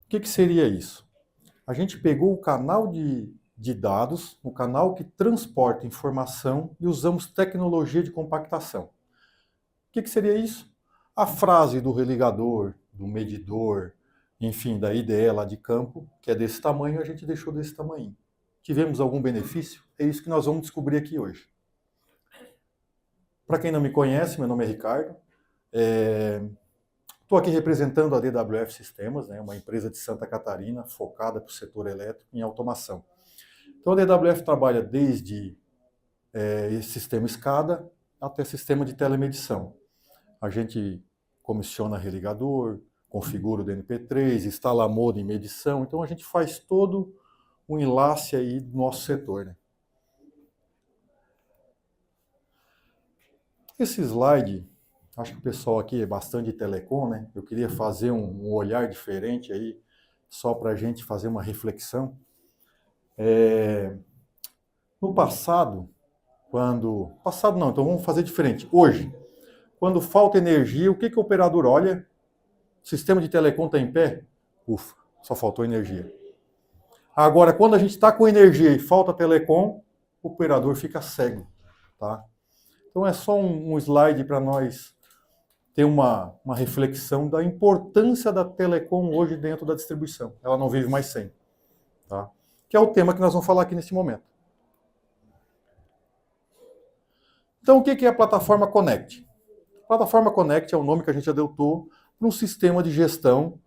que seria isso? A gente pegou o canal de dados, o canal que transporta informação e usamos tecnologia de compactação. O que seria isso? A frase do religador, do medidor, enfim, da IDE lá de campo, que é desse tamanho, a gente deixou desse tamanho. Tivemos algum benefício? É isso que nós vamos descobrir aqui hoje. Para quem não me conhece, meu nome é Ricardo. Estou aqui representando a DWF Sistemas, né, uma empresa de Santa Catarina focada para o setor elétrico em automação. Então a DWF trabalha desde sistema SCADA até sistema de telemedição. A gente comissiona religador, configura o DNP3, instala modem em medição, então a gente faz todo o enlace aí do nosso setor, né? Esse slide, acho que o pessoal aqui é bastante de telecom, né? Eu queria fazer um olhar diferente aí, só para a gente fazer uma reflexão. No passado, Passado não, então vamos fazer diferente. Hoje, quando falta energia, o que o operador olha? O sistema de telecom está em pé? Ufa, só faltou energia. Agora, quando a gente está com energia e falta telecom, o operador fica cego, tá? Então é só um slide para nós ter uma reflexão da importância da telecom hoje dentro da distribuição. Ela não vive mais sem, tá? Que é o tema que nós vamos falar aqui nesse momento. Então, o que é a plataforma Connect? A plataforma Connect é o nome que a gente adotou para um sistema de gestão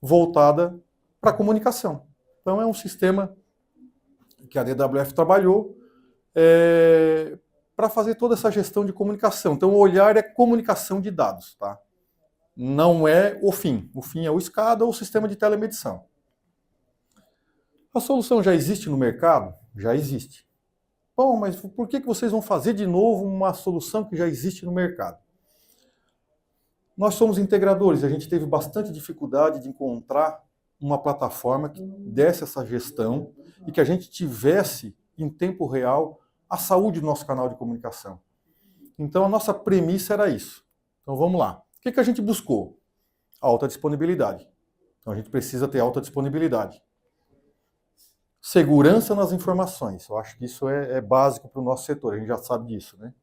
voltada para a comunicação. Então, é um sistema que a DWF trabalhou para fazer toda essa gestão de comunicação. Então, o olhar é comunicação de dados, tá? Não é o fim. O fim é o SCADA ou o sistema de telemedição. A solução já existe no mercado? Já existe. Bom, mas por que vocês vão fazer de novo uma solução que já existe no mercado? Nós somos integradores, a gente teve bastante dificuldade de encontrar uma plataforma que desse essa gestão e que a gente tivesse em tempo real a saúde do nosso canal de comunicação. Então a nossa premissa era isso. Então vamos lá. O que a gente buscou? Alta disponibilidade. Então a gente precisa ter alta disponibilidade. Segurança nas informações. Eu acho que isso é básico para o nosso setor, a gente já sabe disso, né?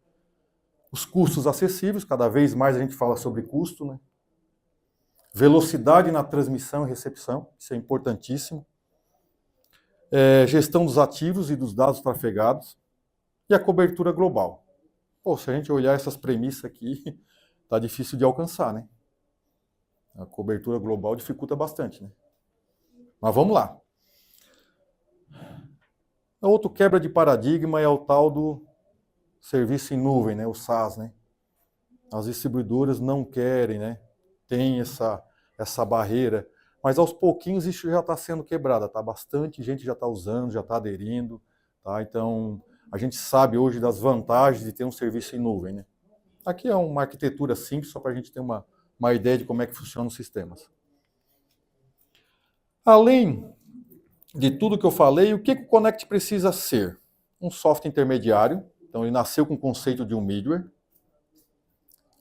Os custos acessíveis, cada vez mais a gente fala sobre custo, né? Velocidade na transmissão e recepção, isso é importantíssimo. Gestão dos ativos e dos dados trafegados. E a cobertura global. Pô, se a gente olhar essas premissas aqui, tá difícil de alcançar, né? A cobertura global dificulta bastante, né? Mas vamos lá. Outro quebra de paradigma é o tal do serviço em nuvem, né? O SaaS, né? As distribuidoras não querem, né? Tem essa barreira, mas aos pouquinhos isso já está sendo quebrado, tá? Bastante gente já está usando, já está aderindo, tá? Então a gente sabe hoje das vantagens de ter um serviço em nuvem, né? Aqui é uma arquitetura simples, só para a gente ter uma ideia de como é que funcionam os sistemas. Além de tudo que eu falei, o que o Connect precisa ser? Um software intermediário, então ele nasceu com o conceito de um middleware,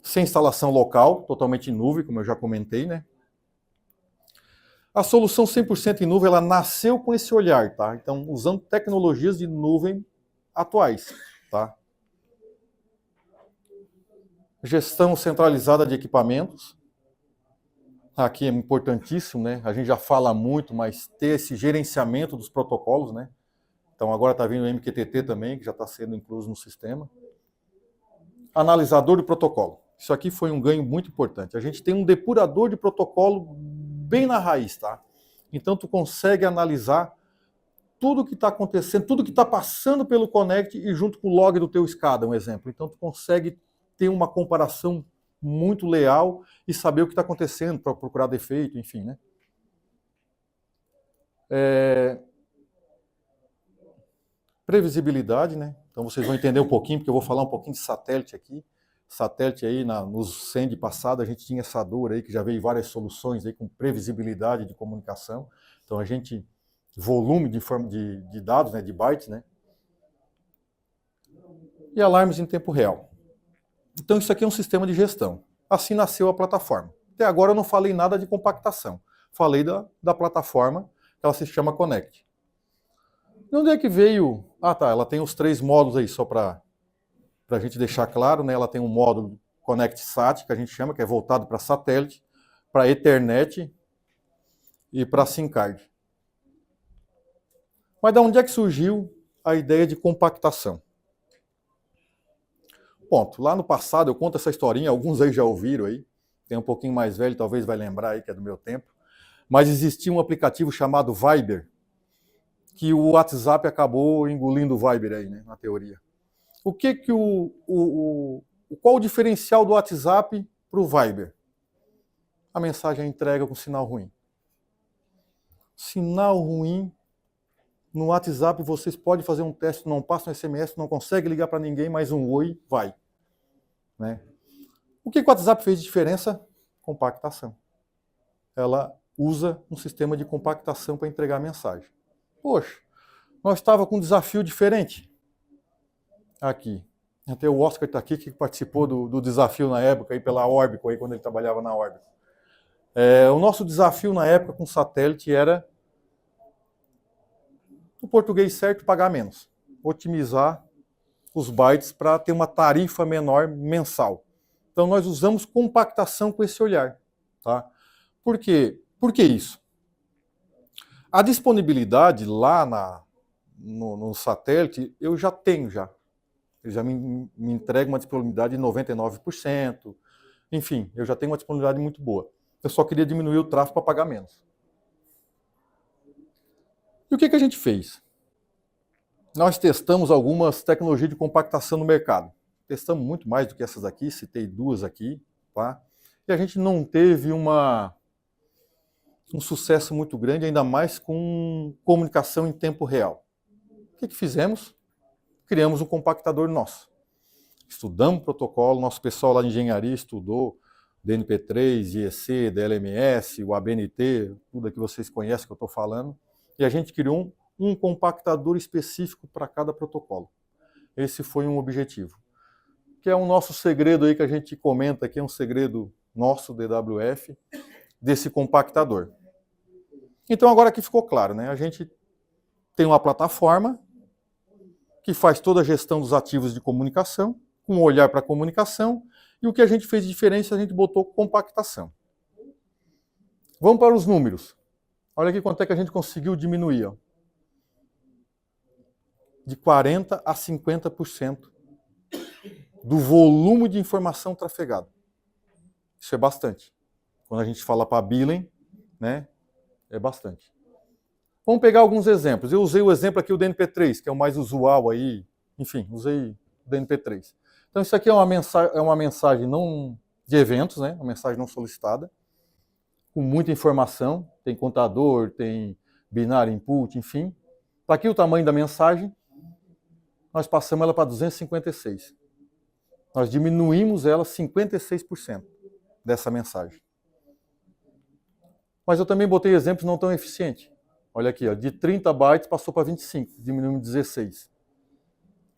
sem instalação local, totalmente em nuvem, como eu já comentei, né? A solução 100% em nuvem, ela nasceu com esse olhar, tá? Então, usando tecnologias de nuvem atuais, tá? Gestão centralizada de equipamentos. Aqui é importantíssimo, né? A gente já fala muito, mas ter esse gerenciamento dos protocolos, né? Então agora está vindo o MQTT também, que já está sendo incluso no sistema. Analisador de protocolo. Isso aqui foi um ganho muito importante. A gente tem um depurador de protocolo bem na raiz, tá? Então tu consegue analisar tudo que está acontecendo, tudo que está passando pelo Connect e junto com o log do teu SCADA, um exemplo. Então tu consegue ter uma comparação muito leal e saber o que está acontecendo para procurar defeito, enfim, né? Previsibilidade, né? Então vocês vão entender um pouquinho, porque eu vou falar um pouquinho de satélite aqui. Satélite aí, nos SEND passado, a gente tinha essa dor aí, que já veio várias soluções aí com previsibilidade de comunicação. Então a gente, volume de dados, né, de bytes, né? E alarmes em tempo real. Então isso aqui é um sistema de gestão. Assim nasceu a plataforma. Até agora eu não falei nada de compactação. Falei da plataforma, ela se chama Connect. De onde é que veio? Ah, tá, ela tem os 3 módulos aí, só para a gente deixar claro, né? Ela tem um módulo Connect Sat, que a gente chama, que é voltado para satélite, para Ethernet e para SIM card. Mas de onde é que surgiu a ideia de compactação? Ponto. Lá no passado, eu conto essa historinha, alguns aí já ouviram aí, tem um pouquinho mais velho, talvez vai lembrar aí, que é do meu tempo, mas existia um aplicativo chamado Viber, que o WhatsApp acabou engolindo o Viber aí, né, na teoria. O que que qual o diferencial do WhatsApp para o Viber? A mensagem é entrega com sinal ruim. Sinal ruim, no WhatsApp vocês podem fazer um teste, não passa um SMS, não consegue ligar para ninguém, mas um oi vai. Né? O que o WhatsApp fez de diferença? Compactação. Ela usa um sistema de compactação para entregar a mensagem. Poxa, nós estávamos com um desafio diferente. Aqui. Até o Oscar está aqui, que participou do desafio na época, aí pela Orbico, aí, quando ele trabalhava na Orbico. O nosso desafio na época com satélite era, no português certo, pagar menos. Otimizar os bytes para ter uma tarifa menor mensal. Então nós usamos compactação com esse olhar. Tá? Por quê? Por que isso? A disponibilidade lá no satélite eu já tenho já. Ele já me entrega uma disponibilidade de 99%. Enfim, eu já tenho uma disponibilidade muito boa. Eu só queria diminuir o tráfego para pagar menos. E o que a gente fez? Nós testamos algumas tecnologias de compactação no mercado. Testamos muito mais do que essas aqui, citei 2 aqui, tá? E a gente não teve um sucesso muito grande, ainda mais com comunicação em tempo real. O que fizemos? Criamos um compactador nosso. Estudamos o protocolo, nosso pessoal lá de engenharia estudou DNP3, IEC, DLMS, o ABNT, tudo que vocês conhecem que eu estou falando, e a gente criou um compactador específico para cada protocolo. Esse foi um objetivo. Que é um nosso segredo aí que a gente comenta aqui, é um segredo nosso, DWF, desse compactador. Então agora que ficou claro, né? A gente tem uma plataforma que faz toda a gestão dos ativos de comunicação, com um olhar para a comunicação, e o que a gente fez de diferença, a gente botou compactação. Vamos para os números. Olha aqui quanto é que a gente conseguiu diminuir. Ó. De 40% a 50% do volume de informação trafegado. Isso é bastante. Quando a gente fala para billing, né, é bastante. Vamos pegar alguns exemplos. Eu usei o exemplo aqui, o DNP3, que é o mais usual aí. Enfim, usei o DNP3. Então isso aqui é uma mensagem não de eventos, né, uma mensagem não solicitada, com muita informação. Tem contador, tem binário input, enfim. Está aqui o tamanho da mensagem. Nós passamos ela para 256. Nós diminuímos ela 56% dessa mensagem. Mas eu também botei exemplos não tão eficientes. Olha aqui, ó, de 30 bytes passou para 25, diminuímos 16.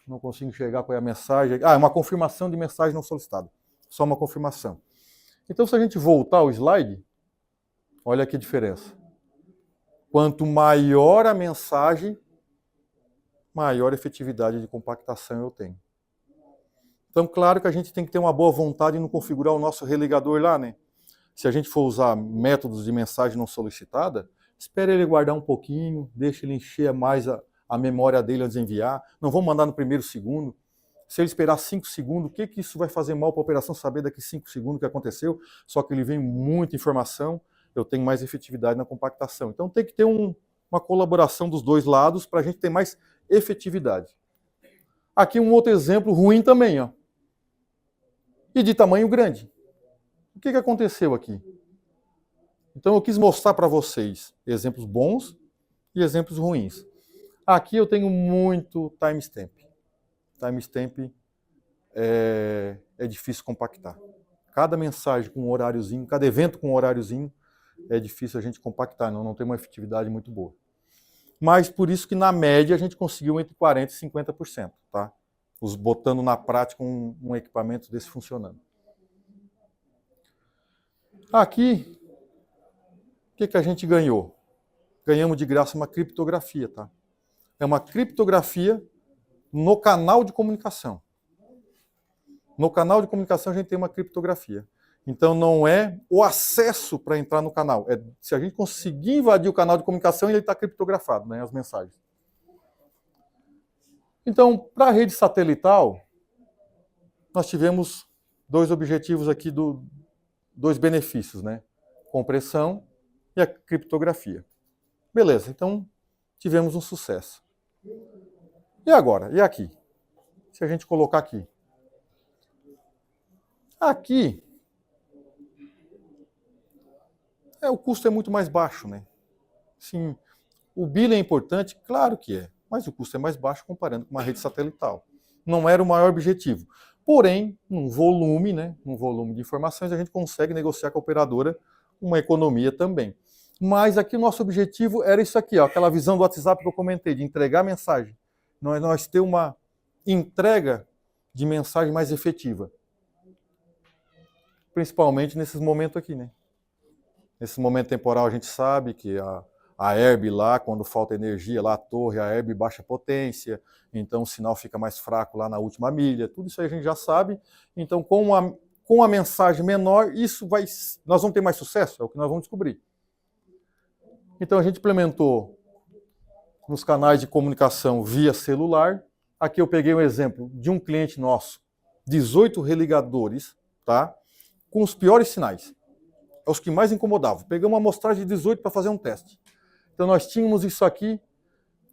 Não consigo enxergar qual é a mensagem. Ah, é uma confirmação de mensagem não solicitada. Só uma confirmação. Então, se a gente voltar ao slide, olha aqui a diferença. Quanto maior a mensagem, maior efetividade de compactação eu tenho. Então, claro que a gente tem que ter uma boa vontade em não configurar o nosso religador lá, né? Se a gente for usar métodos de mensagem não solicitada, espere ele guardar um pouquinho, deixe ele encher mais a memória dele antes de enviar. Não vou mandar no primeiro segundo. Se ele esperar 5 segundos, o que isso vai fazer mal para a operação saber daqui 5 segundos o que aconteceu? Só que ele vem muita informação, eu tenho mais efetividade na compactação. Então tem que ter uma colaboração dos dois lados para a gente ter mais efetividade. Aqui um outro exemplo ruim também, ó. E de tamanho grande. O que aconteceu aqui? Então eu quis mostrar para vocês exemplos bons e exemplos ruins. Aqui eu tenho muito timestamp. Timestamp é difícil compactar. Cada mensagem com um horáriozinho, cada evento com um horáriozinho, é difícil a gente compactar, não tem uma efetividade muito boa. Mas por isso que na média a gente conseguiu entre 40% e 50%, tá? Botando na prática um equipamento desse funcionando. Aqui, que a gente ganhou? Ganhamos de graça uma criptografia, tá? É uma criptografia no canal de comunicação. No canal de comunicação a gente tem uma criptografia. Então não é o acesso para entrar no canal. É se a gente conseguir invadir o canal de comunicação, ele está criptografado, né, as mensagens. Então, para a rede satelital, nós tivemos dois objetivos aqui, dois benefícios, né? Compressão e a criptografia. Beleza, então tivemos um sucesso. E agora? E aqui? Se a gente colocar aqui. Aqui, o custo é muito mais baixo, né? Sim, o billing é importante? Claro que é, mas o custo é mais baixo comparando com uma rede satelital. Não era o maior objetivo. Porém, num volume, né, num volume de informações, a gente consegue negociar com a operadora uma economia também. Mas aqui o nosso objetivo era isso aqui, ó, aquela visão do WhatsApp que eu comentei, de entregar mensagem. Nós ter uma entrega de mensagem mais efetiva. Principalmente nesses momentos aqui, né? Nesse momento temporal a gente sabe que a Herb lá, quando falta energia lá, a torre, a Herb baixa potência, então o sinal fica mais fraco lá na última milha, tudo isso aí a gente já sabe. Então com a mensagem menor, nós vamos ter mais sucesso, é o que nós vamos descobrir. Então a gente implementou nos canais de comunicação via celular. Aqui eu peguei um exemplo de um cliente nosso, 18 religadores, tá? Com os piores sinais. É os que mais incomodavam. Pegamos uma amostragem de 18 para fazer um teste. Então nós tínhamos isso aqui,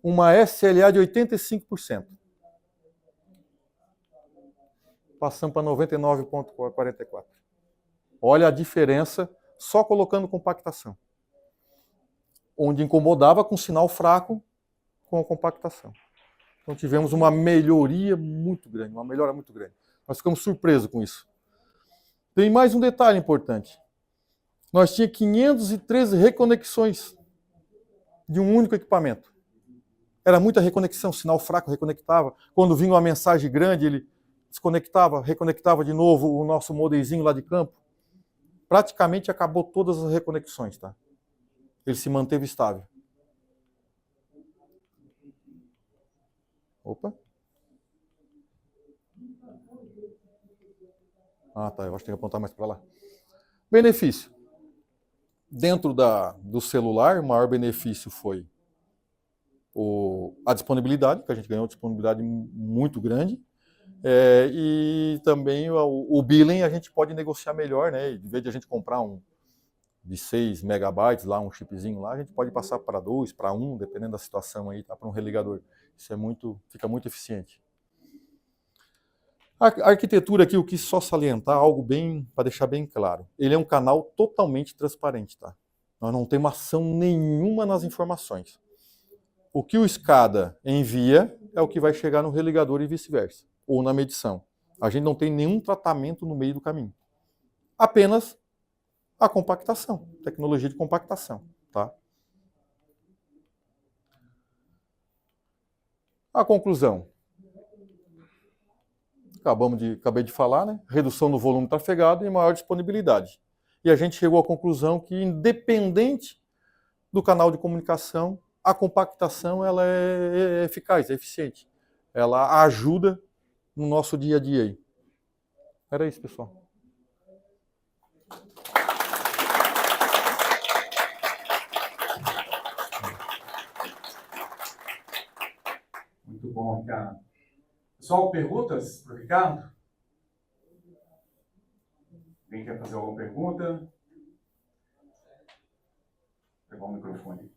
uma SLA de 85%. Passamos para 99,44. Olha a diferença só colocando compactação. Onde incomodava com sinal fraco, com a compactação. Então tivemos uma melhoria muito grande, uma melhora muito grande. Nós ficamos surpresos com isso. Tem mais um detalhe importante. Nós tínhamos 513 reconexões de um único equipamento. Era muita reconexão, sinal fraco reconectava. Quando vinha uma mensagem grande, ele desconectava, reconectava de novo o nosso modemzinho lá de campo. Praticamente acabou todas as reconexões, tá? Ele se manteve estável. Opa. Ah, tá, eu acho que tem que apontar mais para lá. Benefício. Dentro do celular, o maior benefício foi a disponibilidade, que a gente ganhou uma disponibilidade muito grande. E também o billing a gente pode negociar melhor, né? Em vez de a gente comprar de 6 megabytes lá, um chipzinho lá, a gente pode passar para 2, para 1, dependendo da situação aí, tá? Para um religador. Isso fica muito eficiente. A arquitetura aqui, eu quis só salientar algo para deixar bem claro. Ele é um canal totalmente transparente, tá? Nós não temos ação nenhuma nas informações. O que o SCADA envia é o que vai chegar no religador e vice-versa, ou na medição. A gente não tem nenhum tratamento no meio do caminho. Apenas a compactação, tecnologia de compactação, tá? A conclusão. Acabei de falar, né? Redução do volume trafegado e maior disponibilidade. E a gente chegou à conclusão que, independente do canal de comunicação, a compactação ela é eficaz, é eficiente. Ela ajuda no nosso dia a dia aí. Era isso, pessoal. Muito bom, Ricardo. Pessoal, perguntas para o Ricardo? Quem quer fazer alguma pergunta? Vou pegar o microfone.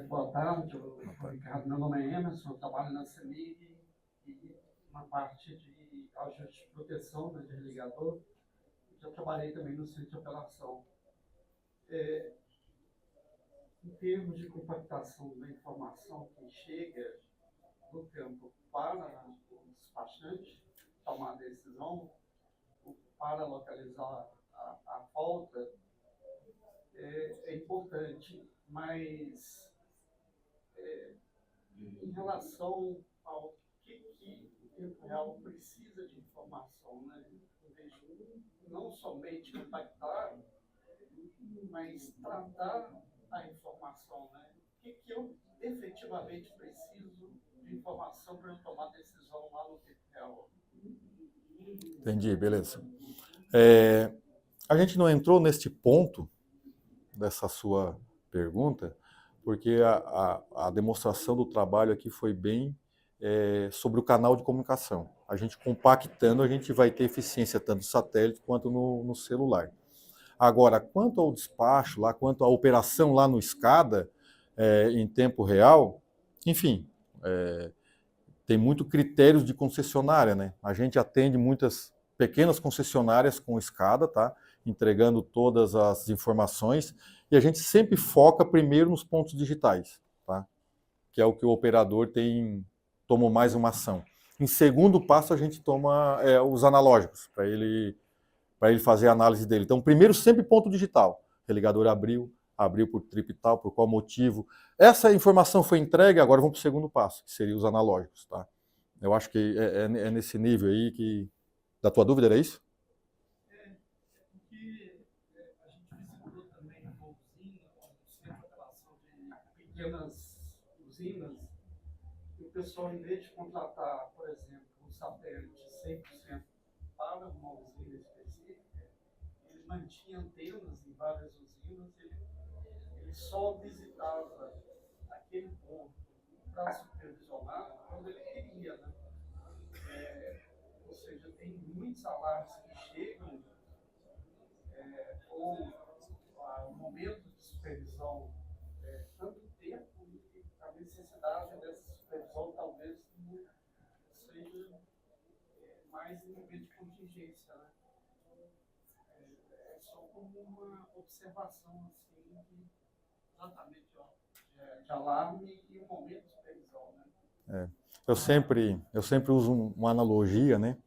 Boa tarde, Ricardo. Meu nome é Emerson, eu trabalho na CEMIG e na parte de ajuste de proteção, né, de religador. Já trabalhei também no centro de operação. Em termos de compactação da informação que chega do campo para o despachante tomar a decisão, para localizar a falta, é importante, mas em relação ao que tempo real precisa de informação, né? Eu vejo não somente impactar, mas tratar a informação, né? O que eu efetivamente preciso de informação para eu tomar decisão lá no tempo real? Entendi, beleza. A gente não entrou neste ponto dessa sua pergunta, porque a demonstração do trabalho aqui foi bem sobre o canal de comunicação. A gente compactando, a gente vai ter eficiência tanto no satélite quanto no celular. Agora, quanto ao despacho, lá, quanto à operação lá no SCADA, em tempo real, enfim, tem muito critérios de concessionária, né? A gente atende muitas pequenas concessionárias com SCADA, tá? Entregando todas as informações, e a gente sempre foca primeiro nos pontos digitais, tá? Que é o que o operador tomou mais uma ação. Em segundo passo, a gente toma os analógicos, para ele fazer a análise dele. Então, primeiro sempre ponto digital. Religador abriu por trip e tal, por qual motivo. Essa informação foi entregue, agora vamos para o segundo passo, que seria os analógicos, tá? Eu acho que é nesse nível aí que... Da tua dúvida, era isso? Porque a gente visitou também uma usina, um centro de operação de pequenas usinas, e o pessoal, em vez de contratar, por exemplo, um satélite 100% para uma usina específica, ele mantinha antenas em várias usinas, ele só visitava aquele ponto para supervisionar quando ele queria, né? Ou seja, tem muitos alarmes que chegam, ou o momento de supervisão, tanto tempo e a necessidade dessa supervisão talvez não seja mais em momento de contingência, né? É só como uma observação assim, exatamente de alarme e o momento de supervisão, né? Eu sempre uso uma analogia, né?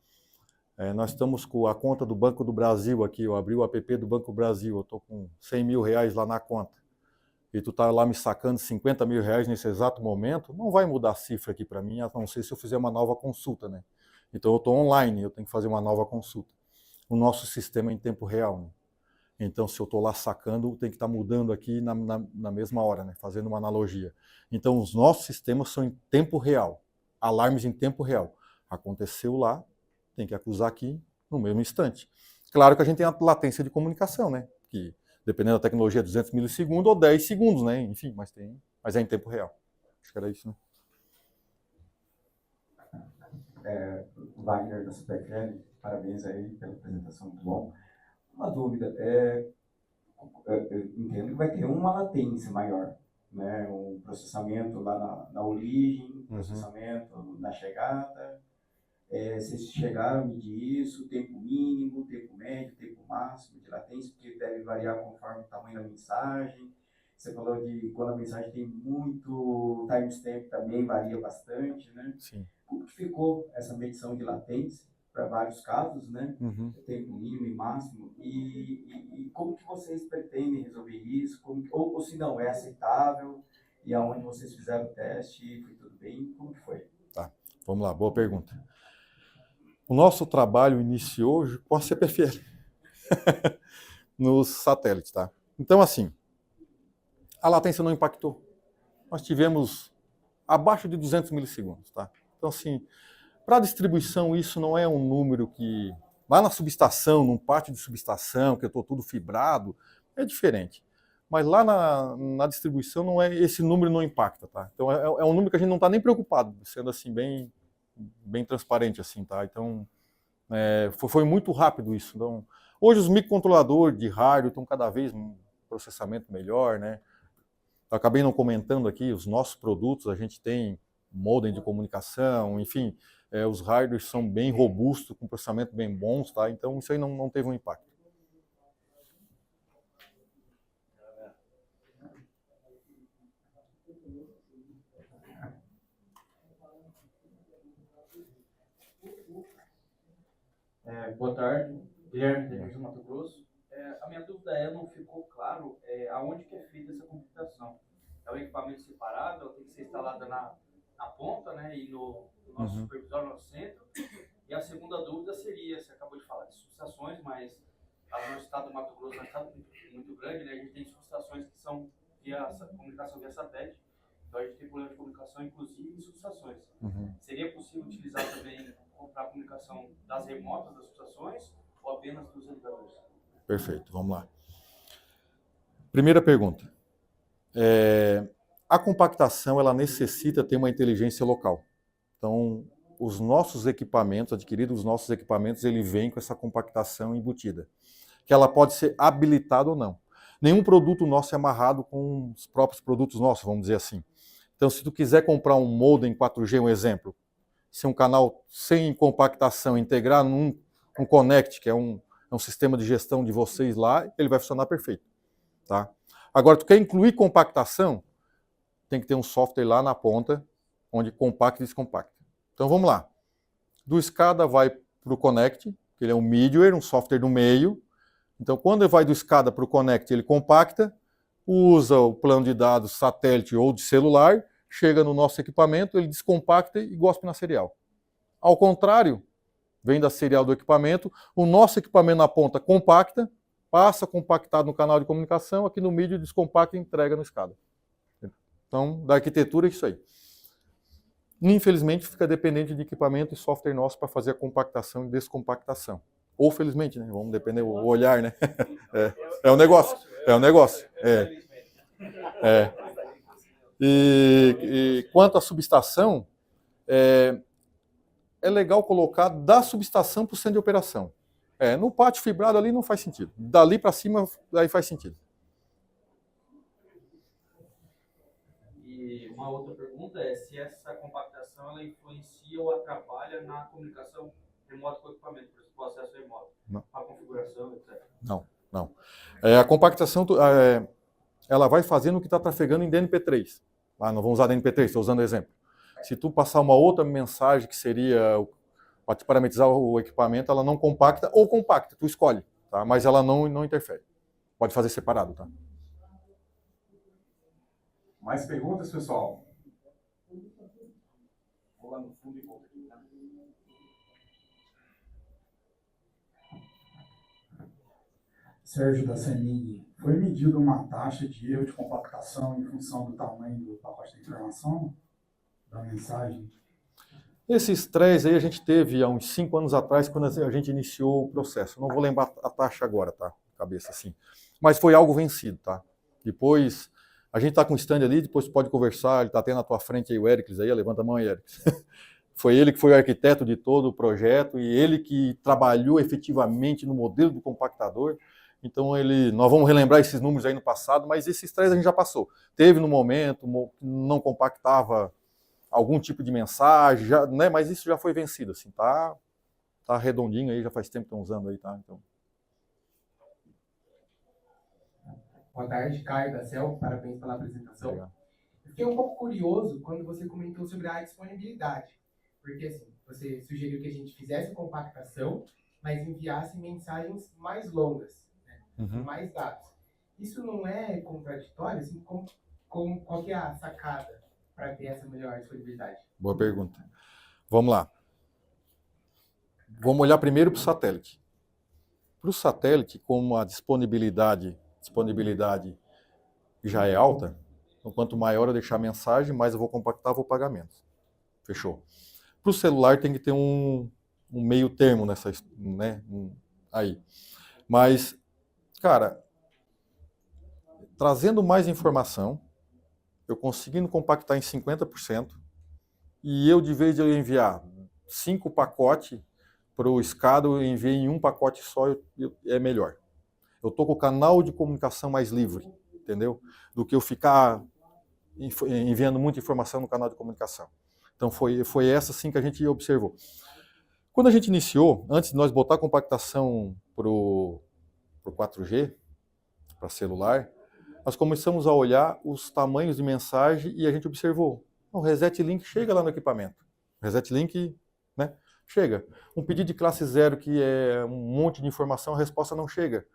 Nós estamos com a conta do Banco do Brasil aqui, eu abri o app do Banco do Brasil, eu estou com 100 mil reais lá na conta, e tu está lá me sacando 50 mil reais nesse exato momento, não vai mudar a cifra aqui para mim, a não ser se eu fizer uma nova consulta, né? Então eu estou online, eu tenho que fazer uma nova consulta. O nosso sistema é em tempo real, né? Então, se eu estou lá sacando, tem que estar mudando aqui na mesma hora, né? Fazendo uma analogia. Então, os nossos sistemas são em tempo real. Alarmes em tempo real. Aconteceu lá, tem que acusar aqui no mesmo instante. Claro que a gente tem a latência de comunicação, né? Que, dependendo da tecnologia, 200 milissegundos ou 10 segundos, né? Enfim, mas é em tempo real. Acho que era isso, né? Wagner da Supercred, parabéns aí pela apresentação, muito bom. Uma dúvida, eu entendo que vai ter uma latência maior, né? Um processamento lá na origem, processamento na chegada. Vocês chegaram a medir isso, tempo mínimo, tempo médio, tempo máximo de latência, porque deve variar conforme o tamanho da mensagem. Você falou de quando a mensagem tem muito timestamp, também varia bastante, né? Sim. Como que ficou essa medição de latência para vários casos, né? Tempo mínimo e máximo, e como que vocês pretendem resolver isso? Ou se não é aceitável, e aonde vocês fizeram o teste, foi tudo bem? Como que foi? Tá, vamos lá, boa pergunta. O nosso trabalho iniciou com a CPFL nos satélites, tá? Então, assim, a latência não impactou. Nós tivemos abaixo de 200 milissegundos, tá? Então, assim, para distribuição, isso não é um número que... Lá na subestação, num pátio de subestação, que eu estou tudo fibrado, é diferente. Mas lá na distribuição, não é, esse número não impacta, tá? Então, é um número que a gente não está nem preocupado, sendo assim, bem transparente, assim, tá? Então, foi muito rápido isso. Então, hoje os microcontroladores de rádio estão cada vez um processamento melhor, né? Eu acabei não comentando aqui, os nossos produtos, a gente tem modem de comunicação, enfim, os hardwares são bem robustos, com processamento bem bons, tá? Então isso aí não teve um impacto. Boa tarde, Guilherme, da Região Mato Grosso. A minha dúvida não ficou claro aonde que é feita essa computação. É um equipamento separado, ela tem que ser instalada na ponta, né, e no nosso supervisor, no nosso centro. E a segunda dúvida seria, você acabou de falar de subestações, mas no nosso estado do Mato Grosso é um estado muito grande, né, a gente tem subestações que são via comunicação via satélite, então a gente tem problema de comunicação, inclusive em subestações. Seria possível utilizar também para a comunicação das remotas das subestações ou apenas dos ligadores? Perfeito, vamos lá. Primeira pergunta. A compactação, ela necessita ter uma inteligência local. Então, os nossos equipamentos, adquiridos os nossos equipamentos, ele vem com essa compactação embutida, que ela pode ser habilitada ou não. Nenhum produto nosso é amarrado com os próprios produtos nossos, vamos dizer assim. Então, se tu quiser comprar um modem 4G, um exemplo, se um canal sem compactação integrar num Connect, que é um sistema de gestão de vocês lá, ele vai funcionar perfeito. Tá? Agora, tu quer incluir compactação, tem que ter um software lá na ponta, onde compacta e descompacta. Então vamos lá. Do SCADA vai para o Connect, que ele é um middleware, um software do meio. Então quando ele vai do SCADA para o Connect, ele compacta, usa o plano de dados satélite ou de celular, chega no nosso equipamento, ele descompacta e gospe na serial. Ao contrário, vem da serial do equipamento, o nosso equipamento na ponta compacta, passa compactado no canal de comunicação, aqui no middle descompacta e entrega no SCADA. Então, da arquitetura é isso aí. Infelizmente, fica dependente de equipamento e software nosso para fazer a compactação e descompactação. Ou felizmente, né? Vamos depender do olhar, né? É um negócio. É um negócio. E quanto à subestação, é legal colocar da subestação para o centro de operação. No pátio fibrado ali não faz sentido. Dali para cima, aí faz sentido. E uma outra pergunta é se essa compactação ela influencia ou atrapalha na comunicação remota com o equipamento, por exemplo, o acesso remoto, a configuração, etc. Não. A compactação, ela vai fazendo o que está trafegando em DNP3. Não vamos usar DNP3, estou usando o exemplo. Se tu passar uma outra mensagem que seria para te parametrizar o equipamento, ela não compacta ou compacta, tu escolhe, tá? Mas ela não interfere. Pode fazer separado, tá? Mais perguntas, pessoal? Vou lá no fundo e volto aqui. Sérgio da CEMIG, foi medida uma taxa de erro de compactação em função do tamanho do pacote de informação, da mensagem? Esse estresse aí a gente teve há uns 5 anos atrás, quando a gente iniciou o processo. Não vou lembrar a taxa agora, tá? Cabeça assim. Mas foi algo vencido, tá? Depois, a gente tá com o stand ali, depois pode conversar, ele tá até na tua frente aí, o Ericles aí, levanta a mão aí, Ericles. Foi ele que foi o arquiteto de todo o projeto e ele que trabalhou efetivamente no modelo do compactador. Então, nós vamos relembrar esses números aí no passado, mas esse estresse a gente já passou. Teve no momento, não compactava algum tipo de mensagem, já, né, mas isso já foi vencido, assim, tá redondinho aí, já faz tempo que estão usando aí, tá? Então. Boa tarde, Caio da CEL, parabéns pela apresentação. Obrigado. Eu fiquei um pouco curioso quando você comentou sobre a disponibilidade, porque assim, você sugeriu que a gente fizesse compactação, mas enviasse mensagens mais longas, né, com mais dados. Isso não é contraditório? Assim, qual que é a sacada para ter essa melhor disponibilidade? Boa pergunta. Vamos lá. Vamos olhar primeiro para o satélite. Para o satélite, como a disponibilidade já é alta, então quanto maior eu deixar a mensagem, mais eu vou compactar, vou pagar menos. Fechou. Para o celular tem que ter um meio termo nessa, né, aí. Mas, cara, trazendo mais informação, eu conseguindo compactar em 50%, e eu, de vez de eu enviar 5 pacotes para o SCADA, eu enviei em um pacote só, é melhor. Eu estou com o canal de comunicação mais livre, entendeu? Do que eu ficar enviando muita informação no canal de comunicação. Então foi essa sim que a gente observou. Quando a gente iniciou, antes de nós botar a compactação para o 4G, para celular, nós começamos a olhar os tamanhos de mensagem e a gente observou. O Reset Link chega lá no equipamento. O Reset Link, né, chega. Um pedido de classe 0 que é um monte de informação, a resposta não chega.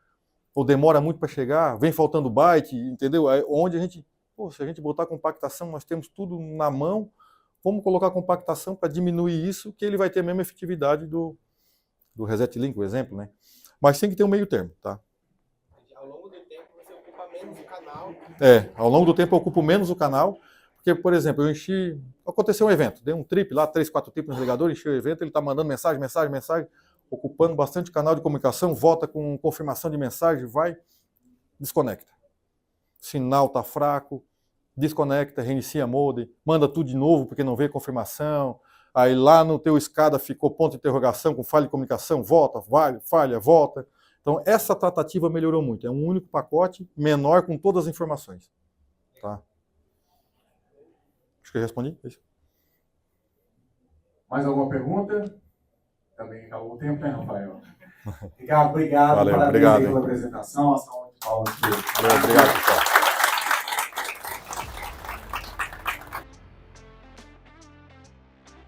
Ou demora muito para chegar, vem faltando byte, entendeu? Onde a gente, se a gente botar compactação, nós temos tudo na mão, vamos colocar compactação para diminuir isso, que ele vai ter a mesma efetividade do Reset Link, o exemplo, né? Mas tem que ter um meio termo, tá? Ao longo do tempo você ocupa menos o canal. Ao longo do tempo eu ocupo menos o canal, porque, por exemplo, aconteceu um evento, dei um trip lá, 3, 4 trips no navegador, enchi o evento, ele está mandando mensagem, ocupando bastante canal de comunicação, volta com confirmação de mensagem, vai, desconecta. Sinal está fraco, desconecta, reinicia modem, manda tudo de novo porque não veio confirmação, aí lá no teu SCADA ficou ponto de interrogação com falha de comunicação, volta, falha, volta. Então essa tratativa melhorou muito, é um único pacote, menor com todas as informações. Tá? Acho que eu respondi. É isso. Mais alguma pergunta? Também acabou o tempo, né, Rafael? Ricardo, obrigado. Valeu, Parabéns obrigado, pela apresentação. A salva de palmas. Valeu, obrigado, pessoal.